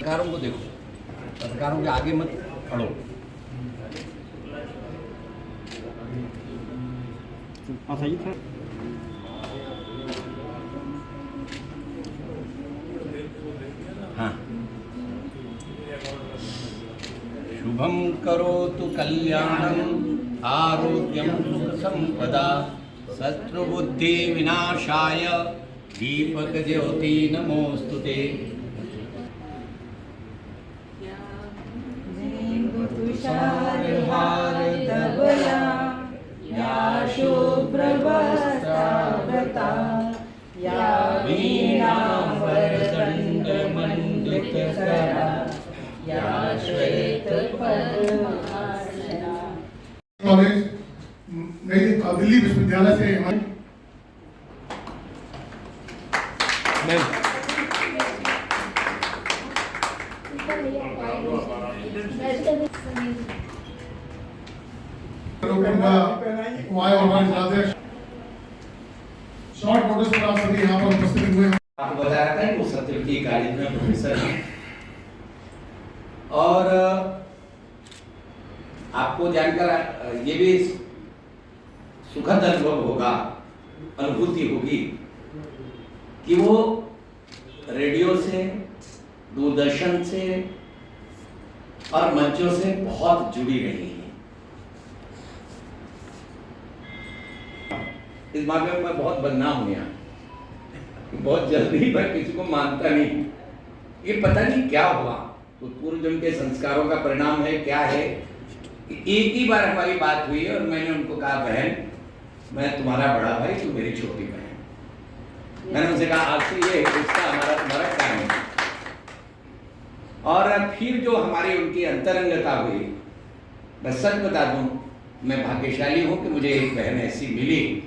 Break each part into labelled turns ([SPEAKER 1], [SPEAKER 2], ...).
[SPEAKER 1] पत्रकारों को देखो, पत्रकारों के आगे मत पढ़ो। हाँ, शुभम करोतु कल्याणम आरोग्यम सुख संपदा शत्रुबुद्धि विनाशाय दीपक ज्योति नमोस्तुते।
[SPEAKER 2] तुषारहार धवला या शुभ्रवस्त्रावृता या वीणावरदण्डमण्डितकरा या श्वेतपद्मासना।
[SPEAKER 3] कॉलेज नई दिल्ली विश्वविद्यालय से हमारी शॉर्ट नोटिस पर आप सभी यहाँ पर उपस्थित हुए हैं।
[SPEAKER 1] आपको बता रहा था वो सत्यवती कॉलेज में प्रोफेसर हैं और आपको जानकर ये भी सुखद अनुभव होगा, अनुभूति होगी कि वो रेडियो से, दूरदर्शन से और मंचों से बहुत जुड़ी रही है। इस मामले में मैं बहुत बदनाम हूं यहाँ, बहुत जल्दी मैं किसी को मानता नहीं। ये पता नहीं क्या हुआ, तो पूर्व जन्म के संस्कारों का परिणाम है क्या है। एक ही बार हमारी बात हुई और मैंने उनको कहा, बहन मैं तुम्हारा बड़ा भाई, तू मेरी छोटी बहन। मैंने उनसे कहा आज से ये रिश्ता हमारा तुम्हारा कायम है। और फिर जो हमारी उनकी अंतरंगता हुई, मैं सच बता दूं, मैं भाग्यशाली हूं कि मुझे एक बहन ऐसी मिली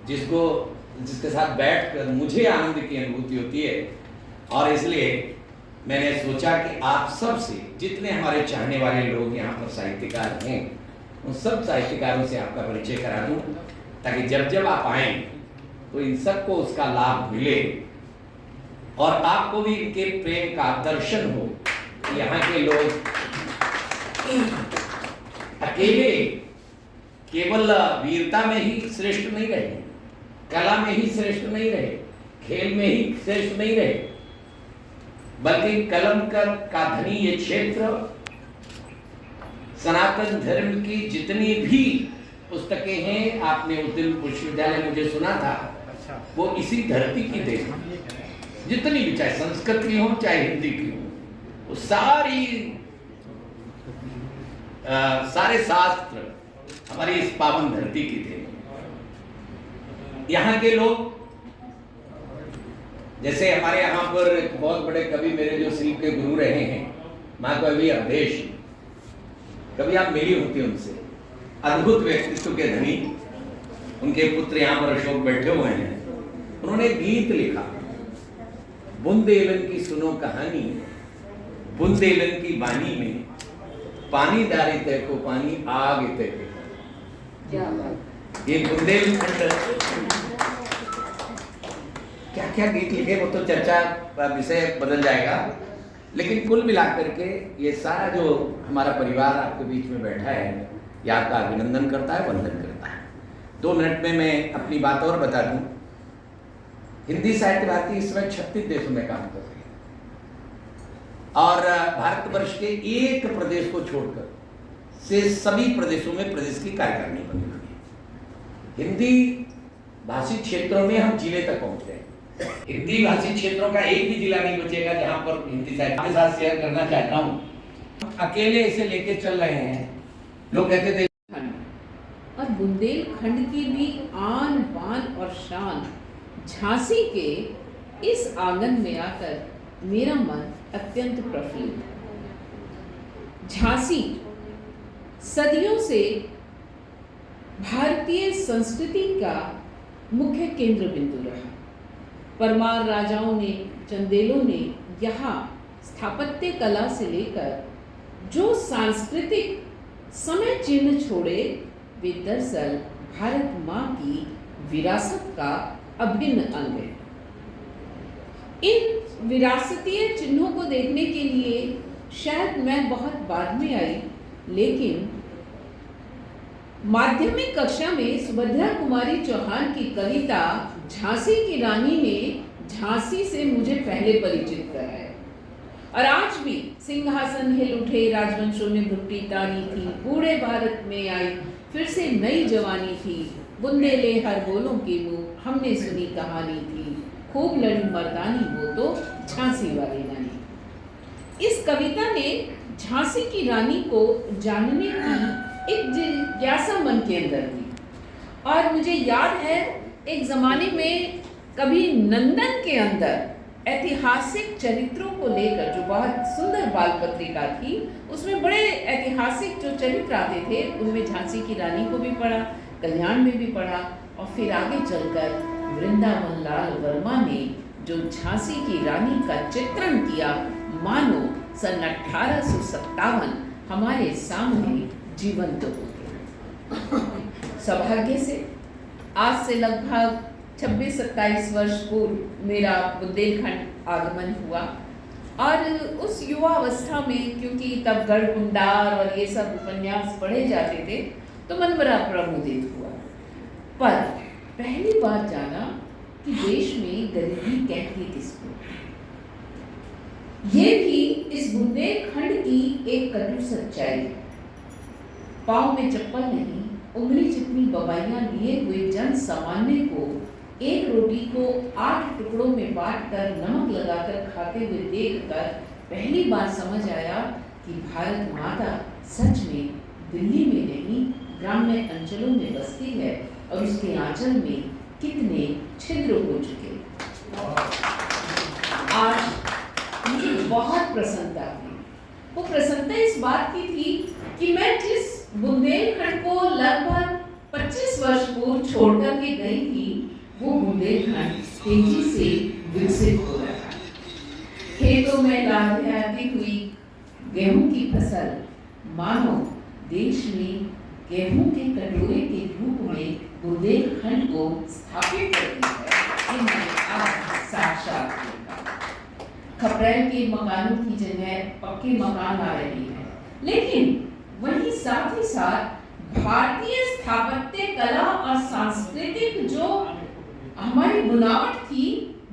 [SPEAKER 1] जिसके साथ बैठकर मुझे आनंद की अनुभूति होती है। और इसलिए मैंने सोचा कि आप सब से, जितने हमारे चाहने वाले लोग यहाँ पर साहित्यकार हैं, उन सब साहित्यकारों से आपका परिचय करा दूं, ताकि जब जब आप आए तो इन सबको उसका लाभ मिले और आपको भी इनके प्रेम का दर्शन हो। यहाँ के लोग अकेले केवल वीरता में ही श्रेष्ठ नहीं रहे, कला में ही श्रेष्ठ नहीं रहे, खेल में ही श्रेष्ठ नहीं रहे, बल्कि कलम का धनी ये क्षेत्र, सनातन धर्म की जितनी भी पुस्तकें हैं, आपने उस दिन विश्वविद्यालय मुझे सुना था, वो इसी धरती की देन, जितनी भी, चाहे संस्कृत की हो चाहे हिंदी की हो, वो सारे शास्त्र हमारी इस पावन धरती की थे। यहाँ के लोग, जैसे हमारे यहाँ पर बहुत बड़े कवि मेरे जो शिल्प के गुरु रहे हैं, महाकवि अवधेश, कभी आप मिली होती उनसे, अद्भुत व्यक्तित्व के धनी, उनके पुत्र यहाँ पर अशोक बैठे हुए हैं। उन्होंने गीत लिखा, बुंदेलन की सुनो कहानी, बुंदेलन की बानी में पानी डारी तय को पानी आग तय को। ये बुंदेलखंड क्या क्या गीत लिखे, वो तो चर्चा का विषय बदल जाएगा। लेकिन कुल मिलाकर के ये सारा जो हमारा परिवार आपके बीच में बैठा है, ये आपका अभिनंदन करता है, वंदन करता है। 2 मिनट में मैं अपनी बात और बता दूं। हिंदी साहित्य भारती इस समय 36 देशों में काम कर रही है और भारतवर्ष के एक प्रदेश को छोड़कर से सभी प्रदेशों में प्रदेश की कार्यकारिणी बनी हुई है। हिंदी भाषी क्षेत्रों में हम जिले तक पहुंच गए। हिंदी भाषी क्षेत्रों का एक भी जिला नहीं बचेगा जहां पर हिंदी साहित्य के साथ शेयर करना चाहता हूं। अकेले इसे लेके चल रहे हैं। लोग कहते थे,
[SPEAKER 2] और बुंदेलखंड की भी आन बान और शान, झांसी के इस आंगन में आकर मेरा मन अत्यंत प्रफुल्लित है। झांसी सदियों से भारतीय संस्कृति का मुख्य केंद्र बिंदु रहा। परमार राजाओं ने, चंदेलों ने यहाँ स्थापत्य कला से लेकर जो सांस्कृतिक समय चिन्ह छोड़े, वे दरअसल भारत माँ की विरासत का अभिन्न अंग है। इन विरासतीय चिन्हों को देखने के लिए शायद मैं बहुत बाद में आई, लेकिन माध्यमिक कक्षा में सुभद्रा कुमारी चौहान की कविता झांसी की रानी ने झांसी से मुझे पहले परिचित कराया। और आज भी सिंहासन हिल उठे, राजवंशों ने भुट्टी तानी थी, बूढ़े भारत में आई फिर से नई जवानी थी, बुंदेले हर बोलों के मुंह, हमने सुनी कहानी थी, खूब लड़ी मर्दानी वो तो झांसी वाली रानी। इस कविता ने झांसी की रानी को जानने की एक जिज्ञासा मन के अंदर थी। और मुझे याद है एक ज़माने में कभी नंदन के अंदर ऐतिहासिक चरित्रों को लेकर, जो बहुत सुंदर बाल पत्रिका थी, उसमें बड़े ऐतिहासिक जो चरित्र आते थे, उनमें झांसी की रानी को भी पढ़ा, कल्याण में भी पढ़ा, और फिर आगे चलकर वृंदावन लाल वर्मा ने जो झांसी की रानी का चित्रण किया, मानो सन 1857 हमारे सामने जीवंत हो गया। सौभाग्य से आज से लगभग 26-27 वर्ष पूर्व मेरा बुंदेलखंड आगमन हुआ, और उस युवा अवस्था में, क्योंकि तब गढ़कुंडार और ये सब उपन्यास पढ़े जाते थे, तो मन बड़ा प्रमुदित हुआ। पर पहली बार जाना कि देश में गरीबी कहती किसको, ये भी इस बुंदेलखंड की एक कटु सच्चाई। पाँव में चप्पल नहीं, उंगली जितनी बवाइयां लिए हुए जन सामान्य को एक रोटी को 8 टुकड़ों में बांटकर नमक लगाकर खाते हुए देखकर पहली बार समझ आया कि भारत माता सच में दिल्ली में नहीं, ग्रामीण अंचलों में बसती है, और उसके आंचल में कितने छिद्र हो चुके। आज मुझे बहुत प्रसन्नता हुई। वो प्रसन्नता इस बात की थी कि मैं जिस बुंदेलखंड को लगभग 25 वर्ष पूर्व छोड़कर के गई थी, वो बुंदेलखंड तेजी से विकसित हो रहा था। खेतों में लहराती हुई गेहूं की फसल मानो देश में गेहूं के कटोरे के रूप में बुंदेलखंड को स्थापित करती है। ये मैंने आज साक्षात देखा। खपरेल के मकानों की जगह पक्के मकान आ रही है, लेकिन वहीं साथ ही साथ भारतीय स्थापत्य कला और सांस्कृतिक जो हमारी बुनावट थी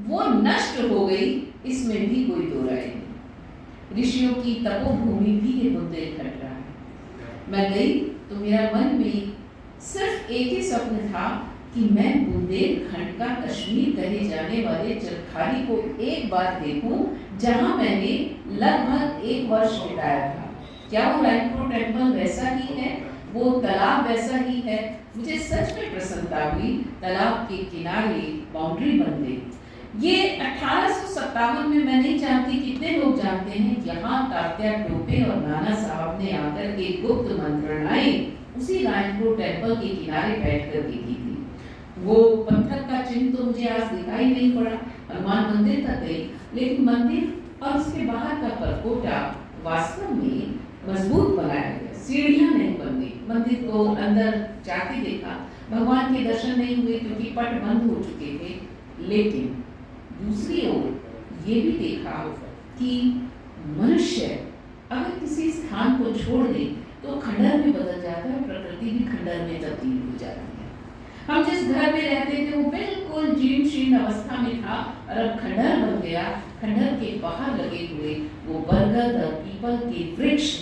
[SPEAKER 2] वो नष्ट हो गई, इसमें भी कोई दो राय नहीं। ऋषियों की तपोभूमि भी ये बुंदेलखंड रहा है। मैं गई तो मेरा मन में सिर्फ एक ही स्वप्न था कि मैं बुंदेलखंड का कश्मीर कहे जाने वाले चरखारी को एक बार देखूं, जहां मैंने लगभग 1 वर्ष बिताया था। क्या वो रायपुर टेम्पल वैसा ही है, वो तालाब वैसा ही है? मुझे सच में प्रसन्नता हुई। तालाब के किनारे बाउंड्री बन गई। ये 1857 में मैं नहीं जानती कितने लोग जानते हैं, यहाँ तात्या टोपे और नाना साहब ने आकर के गुप्त मंत्रणाएं उसी रायपुर टेम्पल के किनारे बैठ कर की थी। वो पत्थर का चिन्ह तो मुझे आज दिखाई नहीं पड़ा। हनुमान मंदिर तक गई, लेकिन मंदिर और उसके बाहर का परकोटा वास्तव में मजबूत बनाया गया, सीढ़ियां नहीं बन गई। मंदिर को अंदर जाके देखा, भगवान के दर्शन नहीं हुए क्योंकि पट बंद हो चुके थे। लेकिन दूसरी ओर ये भी देखा कि मनुष्य अगर किसी स्थान को छोड़ दे तो खंडर में बदल जाता है, प्रकृति भी खंडर में तब्दील हो जाती है। हम जिस घर में रहते थे वो बिल्कुल जीर्ण शीर्ण अवस्था में था, और अब खंडर बन गया। खंडर के बाहर लगे हुए वो बरगद और पीपल के वृक्ष,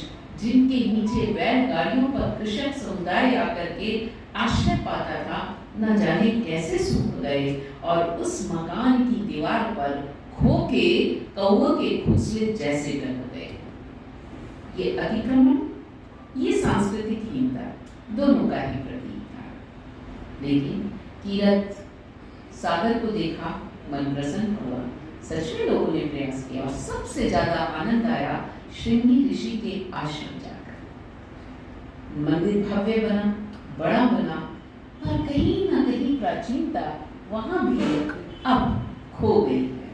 [SPEAKER 2] जिनके नीचे बैलगाड़ियों पर कृषक समुदाय आकर के आश्रय पाता था, न जाने कैसे सूख गए और उस मकान की दीवार पर खो के कौओं के घोंसले जैसे टंग गए। ये अतिक्रमण, ये सांस्कृतिक हीनता दोनों का ही प्रतीक था। लेकिन कीरत सागर को देखा, मन प्रसन्न हुआ। सच में लोगों ने प्रयास किया और सबसे ज्यादा आनंद आया श्रृंगी ऋषि के आश्रम जाकर। मंदिर भव्य बना, बड़ा बना, पर कहीं ना कहीं प्राचीनता वहां भी अब खो गई है।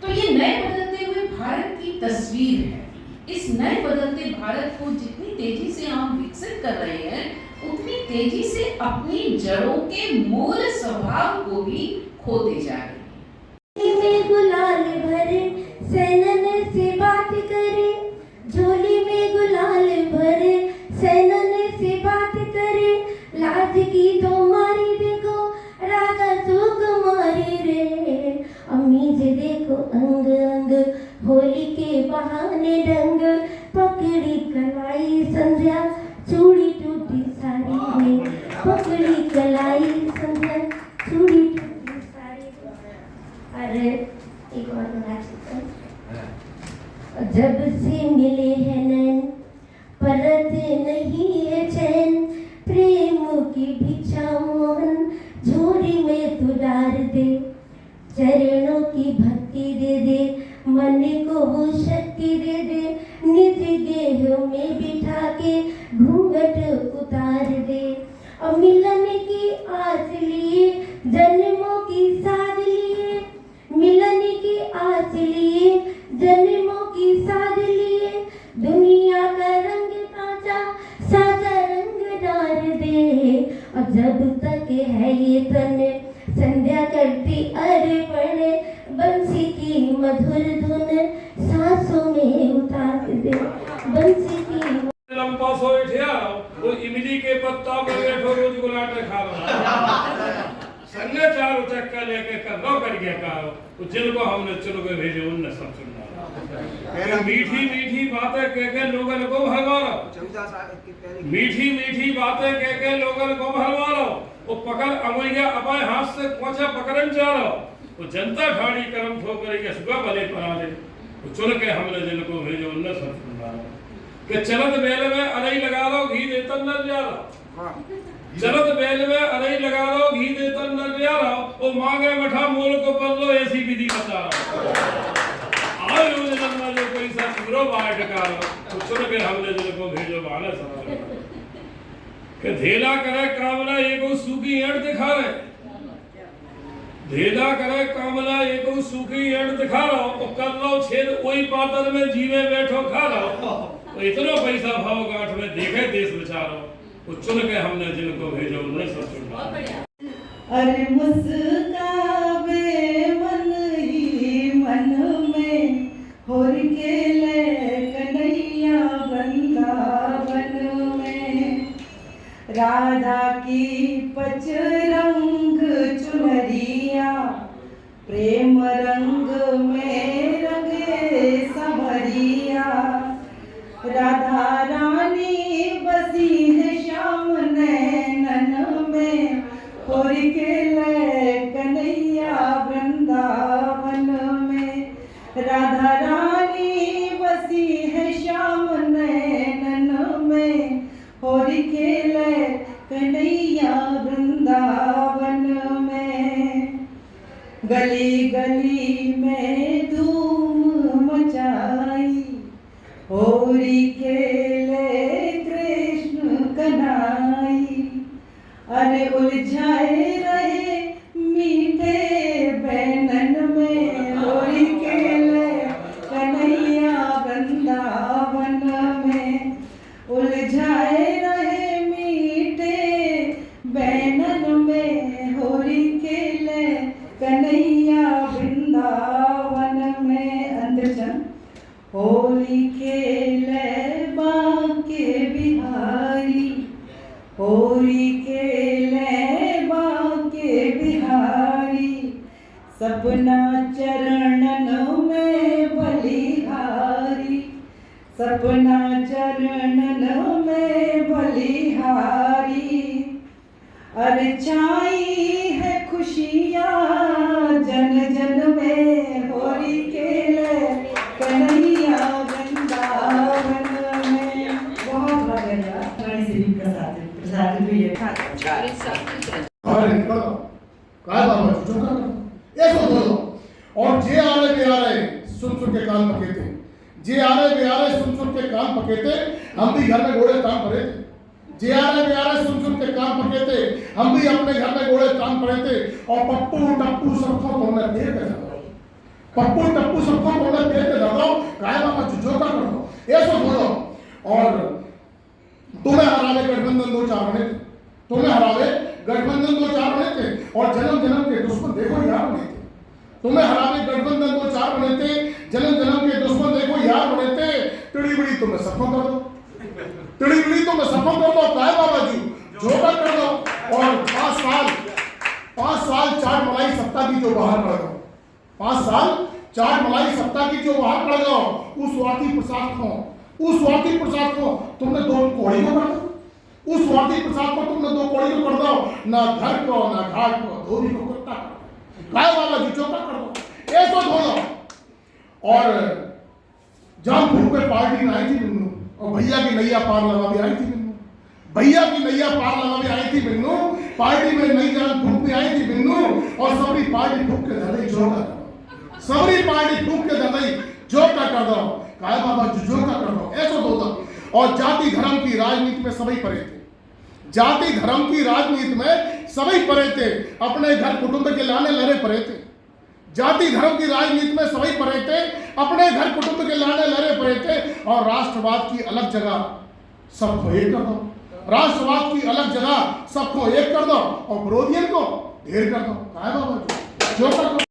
[SPEAKER 2] तो ये नए बदलते हुए भारत की तस्वीर है। इस नए बदलते भारत को जितनी तेजी से हम विकसित कर रहे हैं, उतनी तेजी से अपनी जड़ों के मूल स्वभाव को भी खोते जा रहे हैं।
[SPEAKER 4] में गुलाल भरे अंग अंग होली के बहाने रंग पकड़ी कलाई संध्या चूड़ी टूटी साड़ी में पकड़ी कलाई संध्या चूड़ी टूटी साड़ी में। अरे एक और बना सकते हैं। जब से मिले हैं नैन परते नहीं है चैन प्रेम की भिक्षा मोहन झोली में तू डाल दे चरणों की भक्ति दे दे मन को वो शक्ति दे दे निज गेह में बिठा के घूंघट उतार दे और मिलन की आस लिए जन्मों की साध लिए मिलन की आस लिए जन्मों की साध लिए दुनिया का रंग कांचा साजा रंग डाल दे और जब तक है ये तन संध्या करती अर्पण बंसी की मधुर धुन सांसों में उतार दे बंसी की
[SPEAKER 5] लंबा सोए ठिया वो इमली के पत्ता में बैठो रोज गुलाटे खा रहा संगे चार चक्का लेके कदम कर गया का जिनको हमने चुन के भेजे उनने सब सुना मीठी मीठी बातें कह के लोगन को भरमारो मीठी मीठी बातें कह के लोगन को भरमारो वो पकड़ अमैया अपाय हाथ से पहुंचा पकड़न चालो वो जनता ठाड़ी कर्म ठोकर के सुगा भले परा ले वो चुन के हमने जिनको भेजे उनने सब सुना कि चलत बेल में अरई लगा लो घी देतन न जा लो चलत बेल में अरई लगा लो घी देतन न जा लो वो मांगे मठा मोल को कर लो ऐसी विधि बता आज जन्म जो पैसा पूरा बाहर ढकारो तो चुन के हमने जिनको भेजो बाला सवाल कि धेला करे कामना एको सूखी एड़ दिखा रहे धेला करे कामना एको सूखी एड़ दिखा रहो तो कर लो छेद वही पातर में जीवे बैठो खा लो तो इतना पैसा भाव गांठ में देखे देश बेचारो वो चुन के हमने जिनको भेजो उन्हें सब चुना
[SPEAKER 6] अरे मुस्काबे मन ही मन में होर के ले कन्हैया वृंदावन में राधा की पचरंग चुनरिया प्रेम रंग में रंगे संवरिया राधा रानी बसी है श्याम नैनन में होर के ले कन्हैया वृंदावन में राधा रानी बसी है श्याम नैनन में होर के ले कन्हैया वृंदावन में गली गली में धूम मचाई होरी खेले कृष्ण कन्हैया अरे उलझाए रहे मीठे बैनन में होरी खेले कन्हैया वृंदावन में उलझाए रहे मीठे बैनन में होरी खेले कन्हैया वृंदावन में अंदर होली खेले बांके बिहारी होली खेले बांके बिहारी सपना चरणन में बलिहारी सपना चरणन में बलिहारी अरे छाई है खुशियाँ जन जन में होली खेले कन्हैया वृंदावन में बहुत बढ़िया गणेश जी प्रसाद भी है
[SPEAKER 3] और निकल काय बाबा जो कर ये सो बोलो और जे आ रहे सुन सुन के कान पकेते जे आ रहे सुन सुन के कान पकेते हम भी घर में घोड़े काम भरे थे जे आ रहे सुन सुन के कान पकेते हम भी अपने घर में घोड़े काम भरे थे और पप्पू टप्पू सबको बोलने देर पे जाओ पप्पू टप्पू सबको बोलने देर पे जाओ काय बाबा जो कर दो ये सो बोलो और तुम्हें हरावे गठबंधन 2-4 बने थे तुम्हें हरावे गठबंधन 2-4 बने थे और जन्म जन्म के दुश्मन देखो यार बने थे तुम्हें हरावे गठबंधन 2-4 बने थे जन्म जन्म के दुश्मन देखो यार बने थे टिड़ी बिड़ी तुम्हें सफल कर दो टिड़ी बिड़ी तुम्हें सफल कर दो काय बाबा जी जो कर दो और 5 साल 4 मलाई सत्ता की जो बाहर पड़ दो 5 साल चाट मलाई सत्ता की जो बाहर पड़ जाओ, उस स्वार्थी प्रसाद को, उस स्वार्थी प्रसाद को तुमने 2 कोड़ी को कर दो, उस स्वार्थी प्रसाद को तुमने 2 कोड़ी को कर दो, ना घर को ना घाट को धोबी को कुत्ता कर दो, गाय वाला जी चौका कर दो, ऐसा धो दो। और जब भूख पे पार्टी में आई थी मिन्नू, और भैया की नैया पार लगा भी आई थी मिन्नू, भैया की नैया पार लगा भी आई थी मिन्नू, पार्टी में नई जान फूक भी आई थी मिन्नू, और सबरी पार्टी फूक के धरई जोका कर दो, सबरी पार्टी फूक के धरई जोका कर दो, काय बाबा जोका कर दो, ऐसा दो दो। और जाति धर्म की राजनीति में सभी परे थे, जाति धर्म की राजनीति में सभी परे थे, अपने घर कुटुंब के लाने लड़े परे थे, जाति धर्म की राजनीति में सभी परे थे, अपने घर कुटुंब के लाने लड़े परे थे। और राष्ट्रवाद की अलग जगह सबको एक कर दो, राष्ट्रवाद की अलग जगह सबको एक कर दो, और विरोधियों को ढेर कर दो, काय बाबा जो कर दो।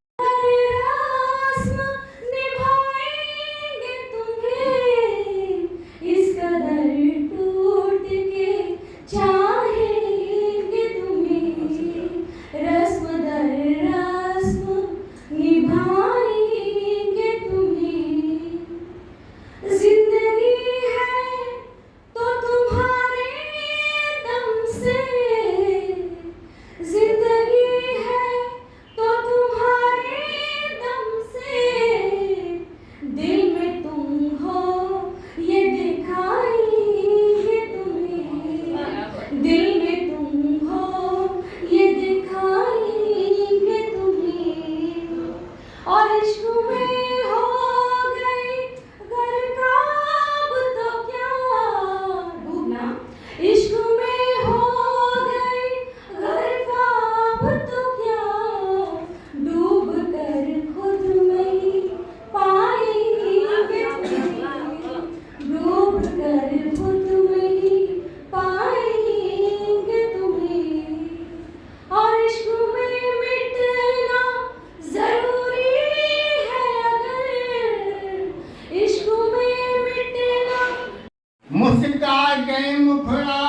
[SPEAKER 7] मुस्का गए मुखड़ा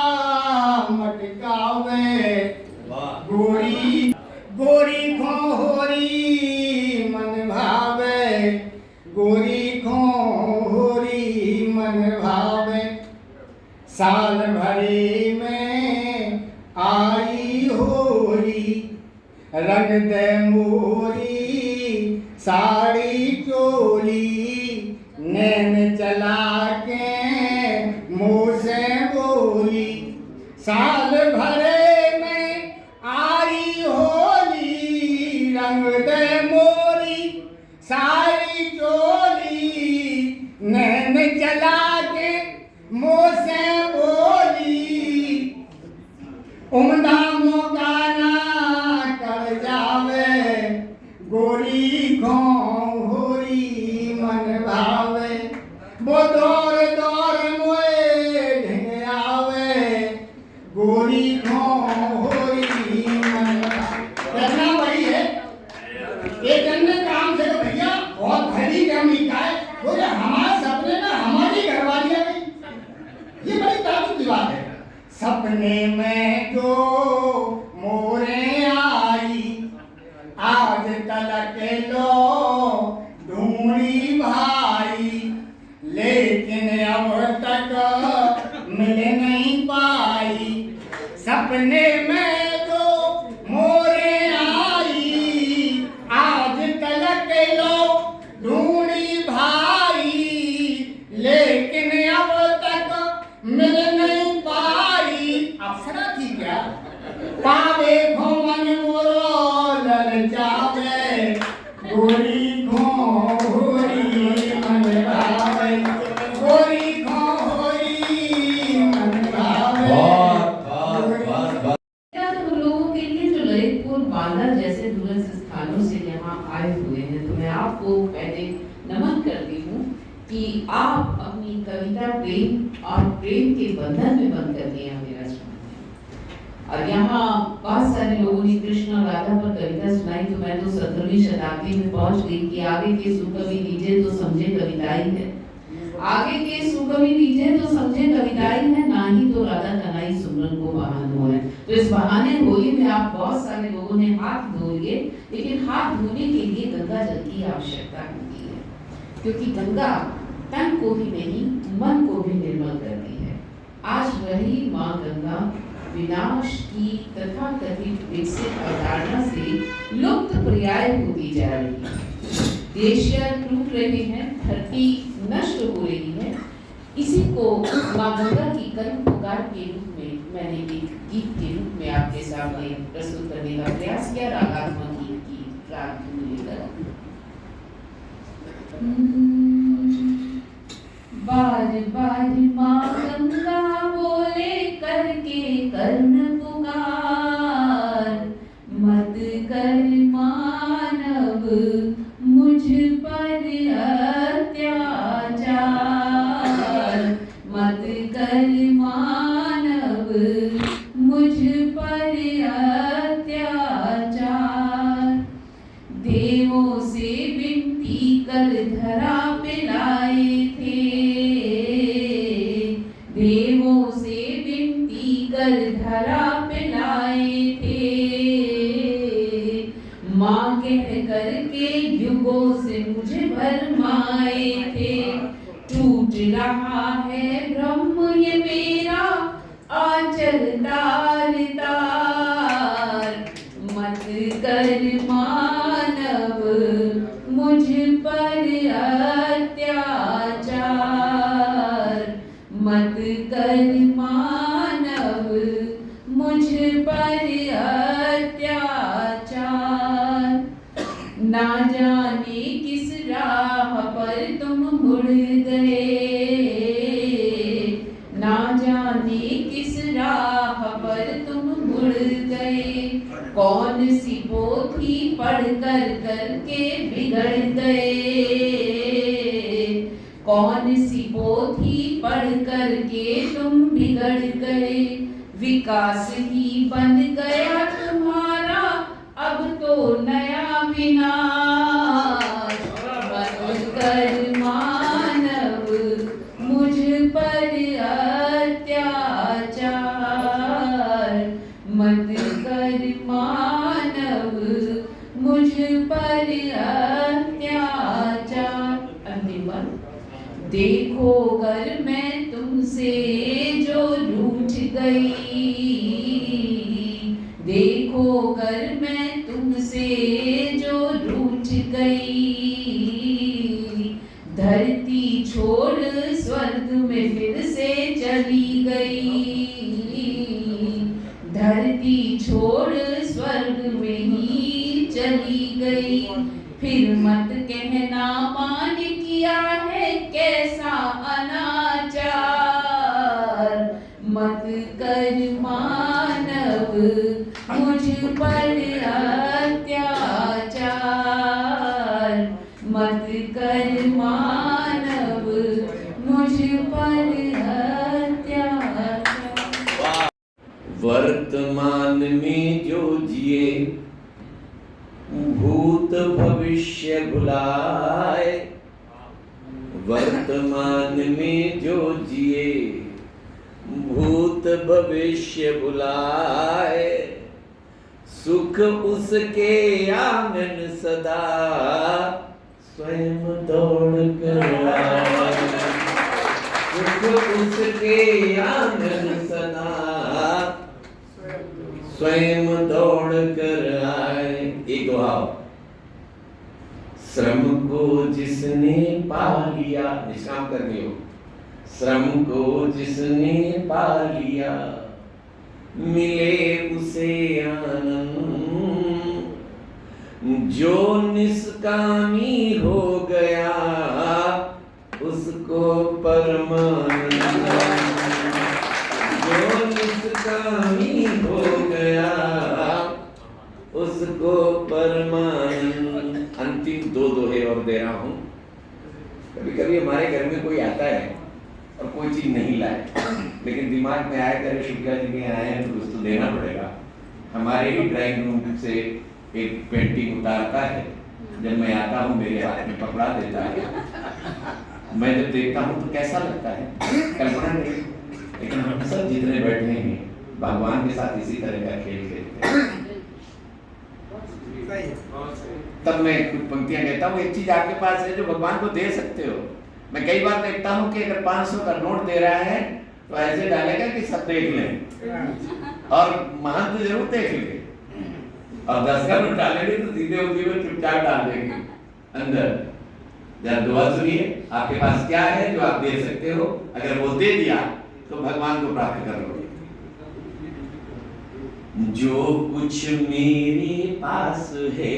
[SPEAKER 7] मटकावे गोरी गोरी खो होरी मन भावे, गोरी खो होरी मन भावे, साल भरी में आई होरी, रंग दे मोरी साड़ी चोली, नैन चला के मुँह से बोली, साल भरे में आई होली, रंग दे मोरी साड़ी चोली, नैन चला के मुँह से बोली, उमदा मोकाना कर जावे, गोरी खो होरी मन भावे, वो दौर दौर मोए ढेंगे आवे, गोरी खो होरी मन करना वही है। एक अन्य काम से भैया बहुत भरी कमी का है, बोले हमारे सपने में हमारी घरवाली आ गई, ये बड़ी ताजुब की बात है। सपने में जो मोरे आई, आज तलक लो ढूंढी भाई, लेकिन अब तक मिल नहीं पाई। सपने में जो मोरे आई, आज तलक लो ढूंढी भाई, लेकिन अब तक मिल नहीं पाई। अप्सरा थी क्या? पावे घोमन मोरो ललचावे, गोरी घो होरी मन भावे, गोरी घो होरी मन भावे।
[SPEAKER 2] तो लोगों के लिए जो ललितपुर बांदा जैसे दूरस्थ स्थानों से यहाँ आए हुए हैं, तो मैं आपको पहले नमन करती हूँ कि आप अपनी कविता प्रेम और प्रेम के बंधन में बंद करके यहाँ मेरा सुनाते हैं। और यहाँ बहुत सारे लोगों ने कृष्ण और राधा पर कविता सुनाई, तो मैं तो 17वीं शताब्दी में पहुँच गई कि आगे के सुकवि लीजिए तो समझे कविता ही है। आगे के सुकवि लीजिए तो समझे कविताएं हैं, ना ही तो राधा कनाई सिमरन को बहानो है। तो इस बहाने होली में आप बहुत सारे लोगों ने हाथ धो लिए, लेकिन हाथ धोने के लिए गंगा जल की आवश्यकता होती है, क्योंकि गंगा तन को ही नहीं मन को भी निर्मल करती है। आज वही माँ गंगा विनाश की तथाकथित विकसित अवधारणा से लुप्त पर्याय होती जा रही है। ग्लेशियर टूट रहे हैं, धरती नष्ट हो रही है। इसी को माँ गंगा की कर्म पुकार के रूप में मैंने एक गीत के रूप में आपके सामने प्रस्तुत करने का प्रयास किया, रागात्मक गीत की राग धुन लेकर। बार बार माँ गंगा बोले करके कर्ण पुकार, मत कर मानव मुझ पर अत्याचार, मत कर मानव मुझ पर अत्याचार। देवों से विनती कर धरा पे लाए थे, देवों से विनती कर धरा पे लाए थे, माँ कह करके युगों से मुझे भरमाए थे। टूट रहा है ब्रह्म ये मेरा आंचल तार तार, मत कर मानव मुझ पर अत्याचार, मत कर मानव मुझ पर अत्याचार। ना जाने किस राह पर तुम मुड़ गए, ना जाने किस राह पर तुम मुड़ गए, कौन सी पोथी पढ़ कर करके बिगड़ गए, कौन सी पोथी पढ़ करके तुम बिगड़ गए। विकास ही बन गया तुम्हारा अब तो नया विनाश, मत कर मानव मुझ पर अत्याचार, मत कर मानव मुझ पर अत्याचार। अंतिम बार, देखो अगर मैं तुमसे जो रूठ गई, देखो अगर मैं तुमसे जो रूठ गई, धरती छोड़ स्वर्ग में फिर से चली गई, धरती छोड़ स्वर्ग में ही चली गई, फिर मत कहना मान किया है कैसा अनाचार, मत कर मानव मुझ पर अत्याचार, मत कर मानव मुझ पर अत्याचार।
[SPEAKER 1] वर्तमान में जो जिए भूत भविष्य भुलाए, वर्तमान में जो जिए भूत भविष्य भुलाए, सुख उसके आंगन सदा स्वयं दौड़ कर आए, सुख उसके आंगन सदा स्वयं दौड़ कर आए। एक दोहाव, श्रम को जिसने पा लिया, निष्काम करनी हो, श्रम को जिसने पा लिया मिले उसे आनंद, जो निष्कामी हो गया उसको परमानंद, जो निष्कामी हो गया उसको परमानंद। अंतिम दो दोहे और दे रहा हूं। कभी कभी हमारे घर में कोई आता है और कोई चीज नहीं लाए, लेकिन दिमाग में आया करे शुक्ला जी के आए हैं तो कुछ तो देना पड़ेगा। हमारे ही ड्राइंग रूम से एक पेंटिंग उतारता है, जब मैं आता हूँ मेरे हाथ में पकड़ा देता है, मैं जब देखता हूँ तो कैसा लगता है, कल्पना नहीं। लेकिन हम सब जितने बैठे हैं भगवान के साथ इसी तरह का खेल खेलते हैं। तब मैं कुछ पंक्तियां कहता हूँ, एक चीज आपके पास है जो भगवान को दे सकते हो। मैं कई बार देखता हूँ कि अगर 500 का नोट दे रहा है तो ऐसे डालेगा कि सब देख लें, और महंत जरूर देख ले, और 10 का नोट डालेंगे तो सीधे उसी में चुपचाप डाल देंगे अंदर। जब दुआ सुनिए, आपके पास क्या है जो आप दे सकते हो, अगर वो दे दिया तो भगवान को प्राप्त कर लोगे। जो कुछ मेरे पास है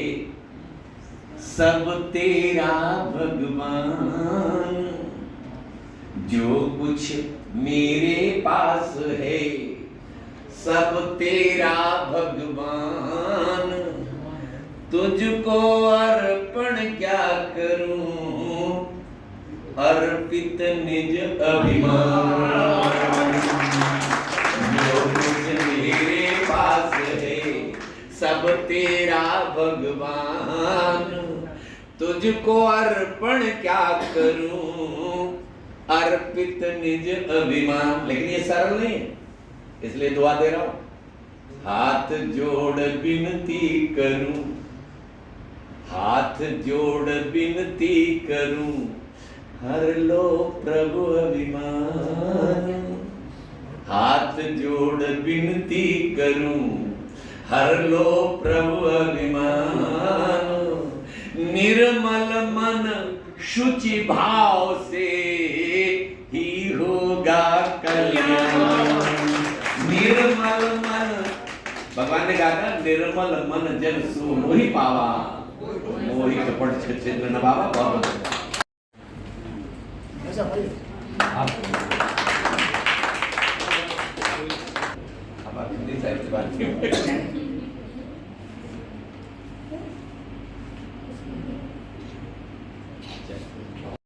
[SPEAKER 1] सब तेरा भगवान, जो कुछ मेरे पास है सब तेरा भगवान, तुझको अर्पण क्या करूं, अर्पित निज अभिमान। जो कुछ मेरे पास है सब तेरा भगवान, तुझको अर्पण क्या करूं, अर्पित निज अभिमान। लेकिन ये सरल नहीं है, इसलिए दुआ दे रहा हूं। हाथ जोड़ विनती करूं, हाथ जोड़ विनती करूं, हर लो प्रभु अभिमान। हाथ जोड़ विनती करूं, हर लो प्रभु अभिमान। निर्मल मन शुचि भाव से ही होगा कल्याण। निर्मल मन, भगवान ने कहा था निर्मल मन जन सो मोहि पावा, मोहि कपट छिन्न न पावा। बहुत
[SPEAKER 3] ऐसा भाई
[SPEAKER 1] आप हिंदी साहित्य बात